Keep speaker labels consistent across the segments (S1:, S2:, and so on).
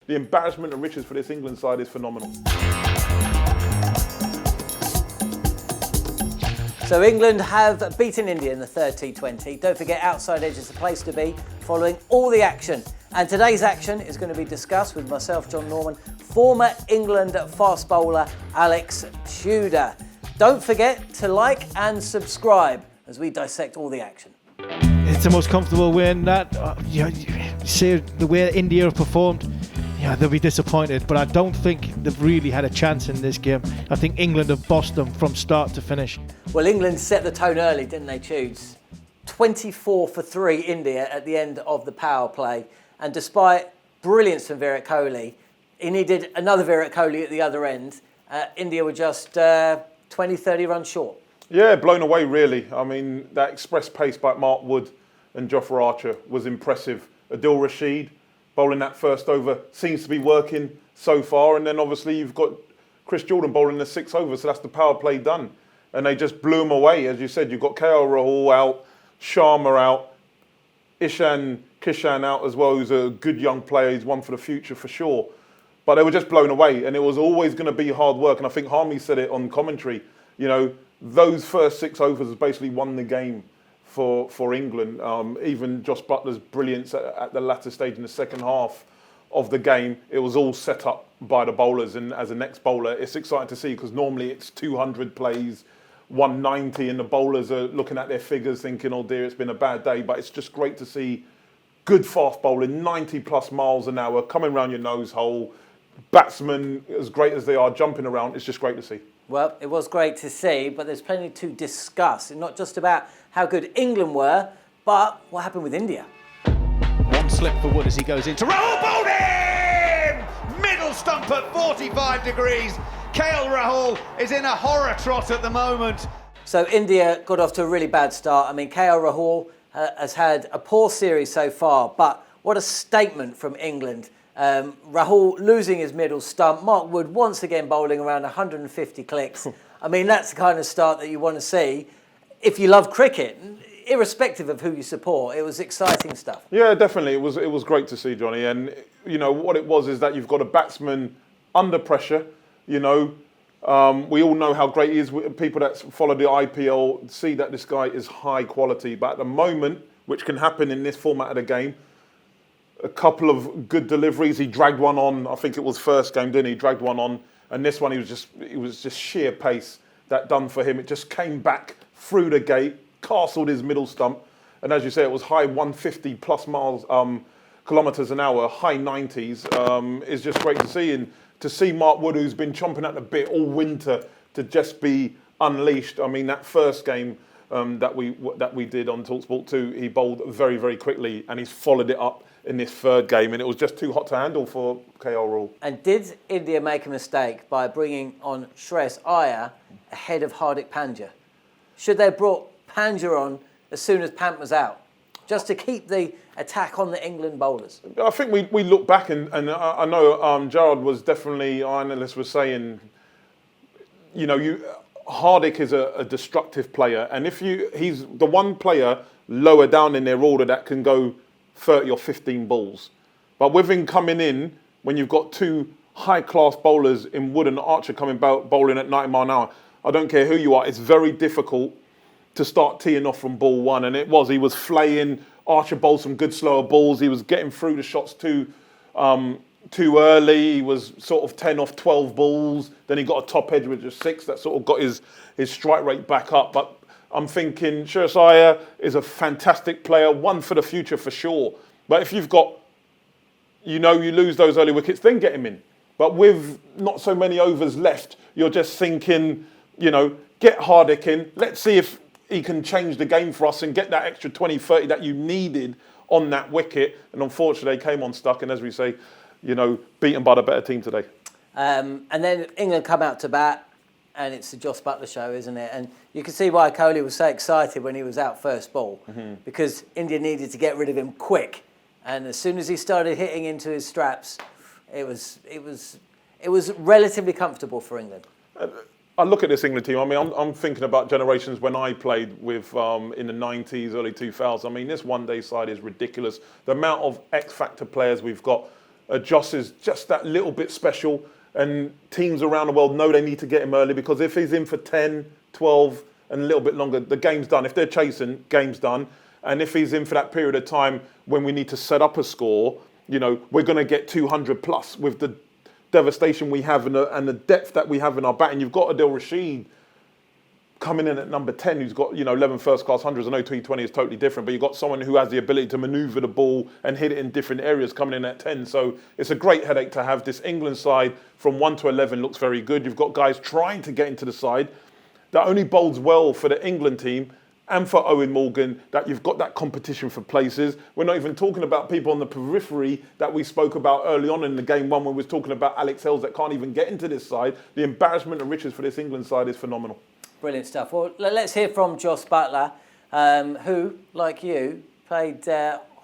S1: the embarrassment of riches for this England side is phenomenal.
S2: So England have beaten India in the third T20. Don't forget, Outside Edge is the place to be, following all the action. And today's action is going to be discussed with myself, John Norman, former England fast bowler Alex Tudor. Don't forget to like and subscribe as we dissect all the action.
S3: It's the most comfortable win. That you see the way India have performed. Yeah, they'll be disappointed, but I don't think they've really had a chance in this game. I think England have bossed them from start to finish.
S2: Well, England set the tone early, didn't they, Tudes? 24 for 3 India at the end of the power play. And despite brilliance from Virat Kohli, he needed another Virat Kohli at the other end. India were just 20, 30 runs short.
S1: Yeah, blown away, really. I mean, that express pace by Mark Wood and Jofra Archer was impressive. Adil Rashid bowling that first over seems to be working so far. And then obviously you've got Chris Jordan bowling the 6th over, so that's the power play done. And they just blew them away. As you said, you've got KL Rahul out, Sharma out, Ishan Kishan out as well, who's a good young player. He's one for the future for sure. But they were just blown away, and it was always going to be hard work. And I think Harmy said it on commentary, you know, those first 6 overs basically won the game for England. Even Josh Buttler's brilliance at the latter stage in the second half of the game, it was all set up by the bowlers. And as a next bowler, it's exciting to see, because normally it's 200 plays, 190, and the bowlers are looking at their figures thinking, oh dear, it's been a bad day. But it's just great to see good fast bowling, 90 plus miles an hour, coming around your nose hole. Batsmen, as great as they are, jumping around. It's just great to see.
S2: Well, it was great to see, but there's plenty to discuss. It's not just about how good England were, but what happened with India.
S4: One slip for Wood as he goes into Rahul bowled in! Middle stump at 45 degrees. KL Rahul is in a horror trot at the moment.
S2: So India got off to a really bad start. I mean, KL Rahul has had a poor series so far, but what a statement from England. Rahul losing his middle stump. Mark Wood once again bowling around 150 clicks. I mean, that's the kind of start that you want to see if you love cricket, irrespective of who you support. It was exciting stuff.
S1: Yeah, definitely. It was great to see, Johnny. And, you know, what it was is that you've got a batsman under pressure. You know, we all know how great he is. People that follow the IPL see that this guy is high quality. But at the moment, which can happen in this format of the game, a couple of good deliveries. He dragged one on. I think it was first game, didn't he? Dragged one on, and this one it was just sheer pace that done for him. It just came back through the gate, castled his middle stump, and as you say, it was high 150 plus kilometres an hour, high 90s. Is just great to see, and to see Mark Wood, who's been chomping at the bit all winter, to just be unleashed. I mean, that first game that we did on talkSPORT 2, he bowled very, very quickly, and he's followed it up in this third game, and it was just too hot to handle for KL Rahul.
S2: And did India make a mistake by bringing on Shreyas Iyer ahead of Hardik Pandya? Should they have brought Pandya on as soon as Pant was out, just to keep the attack on the England bowlers?
S1: I think we look back, and I know Gerard was definitely, our analyst was saying, you know, Hardik is a destructive player, and he's the one player lower down in their order that can go 30 or 15 balls. But with him coming in, when you've got 2 high-class bowlers in Wood and Archer coming bowling at 90 mile an hour, I don't care who you are, it's very difficult to start teeing off from ball 1. And he was flaying. Archer bowled some good slower balls. He was getting through the shots too early. He was sort of 10 off 12 balls. Then he got a top edge with just 6. That sort of got his strike rate back up. But I'm thinking Shreyas Iyer is a fantastic player, one for the future for sure. But if you've got, you lose those early wickets, then get him in. But with not so many overs left, you're just thinking, get Hardik in. Let's see if he can change the game for us and get that extra 20, 30 that you needed on that wicket. And unfortunately, they came unstuck. And as we say, beaten by the better team today.
S2: And then England come out to bat. And it's the Josh Buttler show, isn't it? And you can see why Kohli was so excited when he was out first ball, because India needed to get rid of him quick. And as soon as he started hitting into his straps, it was relatively comfortable for England.
S1: I look at this England team. I mean, I'm thinking about generations when I played with in the 90s, early 2000s. I mean, this one-day side is ridiculous. The amount of X-factor players we've got. Joss is just that little bit special, and teams around the world know they need to get him early, because if he's in for 10, 12 and a little bit longer, the game's done. If they're chasing, game's done. And if he's in for that period of time when we need to set up a score, we're going to get 200 plus with the devastation we have and the depth that we have in our batting. You've got Adil Rashid coming in at number 10, who's got 11 first-class hundreds. I know T20 is totally different, but you've got someone who has the ability to manoeuvre the ball and hit it in different areas coming in at 10. So it's a great headache to have. This England side from 1 to 11 looks very good. You've got guys trying to get into the side. That only bodes well for the England team and for Owen Morgan, that you've got that competition for places. We're not even talking about people on the periphery that we spoke about early on in the game one when we was talking about Alex Hales that can't even get into this side. The embarrassment and riches for this England side is phenomenal.
S2: Brilliant stuff. Well, let's hear from Jos Buttler, who, like you, paid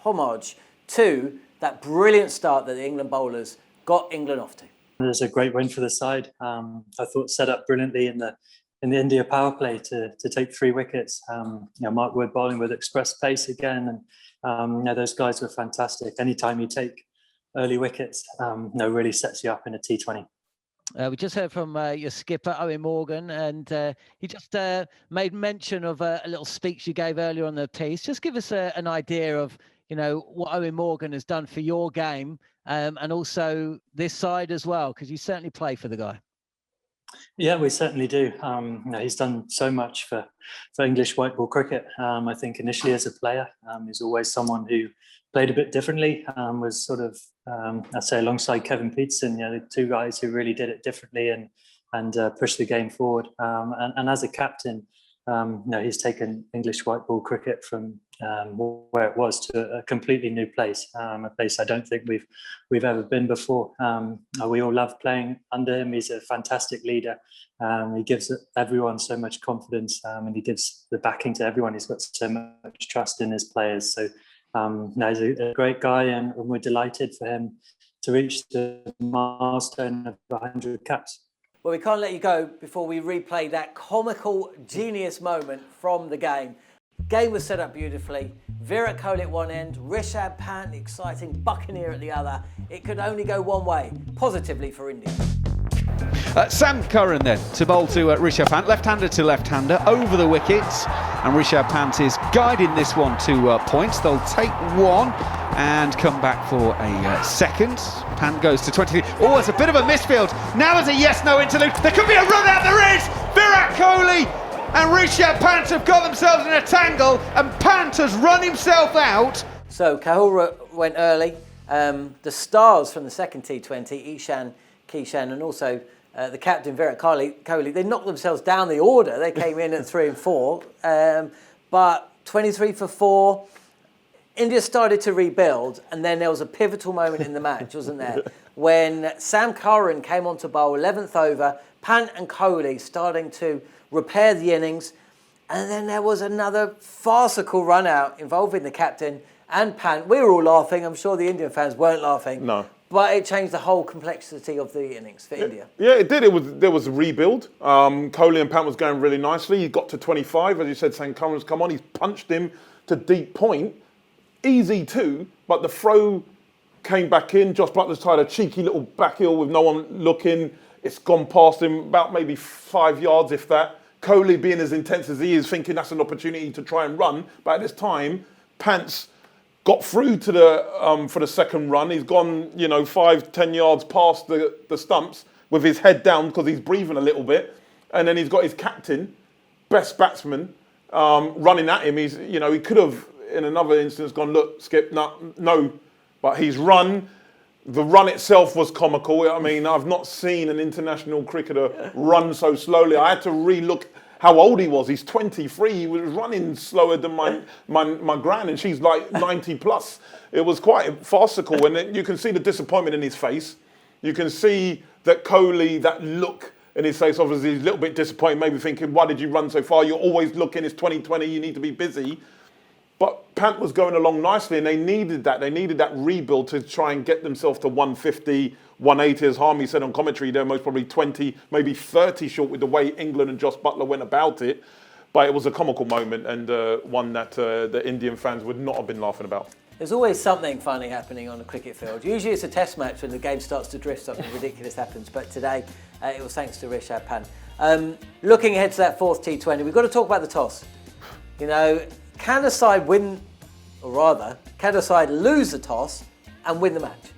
S2: homage to that brilliant start that the England bowlers got England off to.
S5: It was a great win for the side. I thought set up brilliantly in the India power play to take 3 wickets. Mark Wood bowling with express pace again, and those guys were fantastic. Anytime you take early wickets, really sets you up in a T20.
S6: We just heard from your skipper, Owen Morgan, and he just made mention of a little speech you gave earlier on the piece. Just give us an idea of, what Owen Morgan has done for your game, and also this side as well, because you certainly play for the guy.
S5: Yeah, we certainly do. He's done so much for English white ball cricket. I think initially as a player, he's always someone who played a bit differently, was sort of, I'd say alongside Kevin Peterson, the 2 guys who really did it differently and pushed the game forward. And as a captain, he's taken English white ball cricket from where it was to a completely new place, a place I don't think we've ever been before. We all love playing under him. He's a fantastic leader. He gives everyone so much confidence, and he gives the backing to everyone. He's got so much trust in his players. So he's a great guy, and we're delighted for him to reach the milestone of 100 caps.
S2: Well, we can't let you go before we replay that comical genius moment from the game. Game was set up beautifully. Virat Kohli at one end, Rishabh Pant, the exciting Buccaneer at the other. It could only go one way, positively for India.
S4: Sam Curran then to bowl to Rishabh Pant, left-hander to left-hander over the wickets, and Rishabh Pant is guiding this one to points. They'll take 1 and come back for a second. Pant goes to 23. Oh, it's a bit of a misfield. Now there's a yes-no interlude. There could be a run out. There is. Virat Kohli and Rishabh Pant have got themselves in a tangle, and Pant has run himself out.
S2: So Kahul went early. The stars from the second T20, Ishan, Kishan, and also the captain Virat Kohli, they knocked themselves down the order. They came in at 3 and 4, but 23 for 4. India started to rebuild, and then there was a pivotal moment in the match, wasn't there? When Sam Curran came on to bowl 11th over, Pant and Kohli starting to repair the innings, and then there was another farcical run out involving the captain and Pant. We were all laughing. I'm sure the Indian fans weren't laughing.
S1: No.
S2: But it changed the whole complexity of the innings for India.
S1: Yeah, it did. There was a rebuild. Kohli and Pant was going really nicely. He got to 25, as you said. Sam Curran's come on. He's punched him to deep point. Easy too, but the throw came back in. Jos Buttler's tried a cheeky little back heel with no one looking. It's gone past him about maybe 5 yards, if that. Kohli, being as intense as he is, thinking that's an opportunity to try and run. But at this time, Pants got through to the for the second run. He's gone, 5-10 yards past the stumps with his head down because he's breathing a little bit. And then he's got his captain, best batsman, running at him. He could have, in another instance, gone, look, Skip, no. But he's run. The run itself was comical. I mean, I've not seen an international cricketer run so slowly. I had to re-look how old he was. He's 23. He was running slower than my gran, and she's like 90 plus. It was quite farcical, and you can see the disappointment in his face. You can see that Kohli, that look in his face, obviously he's a little bit disappointed, maybe thinking, why did you run so far? You're always looking, it's 2020, you need to be busy. But Pant was going along nicely, and they needed that. They needed that rebuild to try and get themselves to 150, 180. As Harmy said on commentary, they're most probably 20, maybe 30 short with the way England and Jos Buttler went about it. But it was a comical moment, and one that the Indian fans would not have been laughing about.
S2: There's always something funny happening on a cricket field. Usually it's a test match when the game starts to drift, something ridiculous happens. But today it was thanks to Rishabh Pant. Looking ahead to that fourth T20, we've got to talk about the toss. You know, can a side win, or rather, can a side lose the toss and win the match?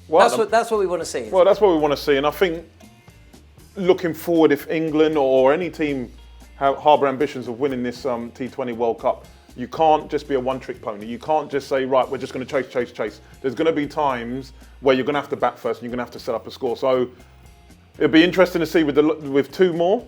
S1: Well,
S2: that's what we want to see.
S1: Well, that's what we want to see. And I think looking forward, if England or any team harbour ambitions of winning this T20 World Cup, you can't just be a one-trick pony. You can't just say, right, we're just going to chase. There's going to be times where you're going to have to bat first and you're going to have to set up a score. So it'll be interesting to see with two more,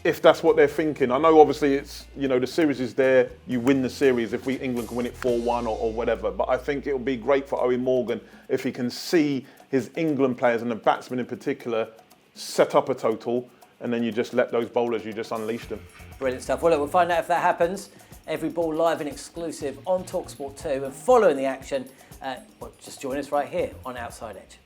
S1: if that's what they're thinking. I know obviously it's, you know, the series is there, you win the series if England can win it 4-1 or whatever. But I think it'll be great for Owen Morgan if he can see his England players and the batsmen in particular set up a total, and then you just let those bowlers, you just unleash them.
S2: Brilliant stuff. Well, look, we'll find out if that happens. Every ball live and exclusive on talkSPORT 2, and following the action, just join us right here on Outside Edge.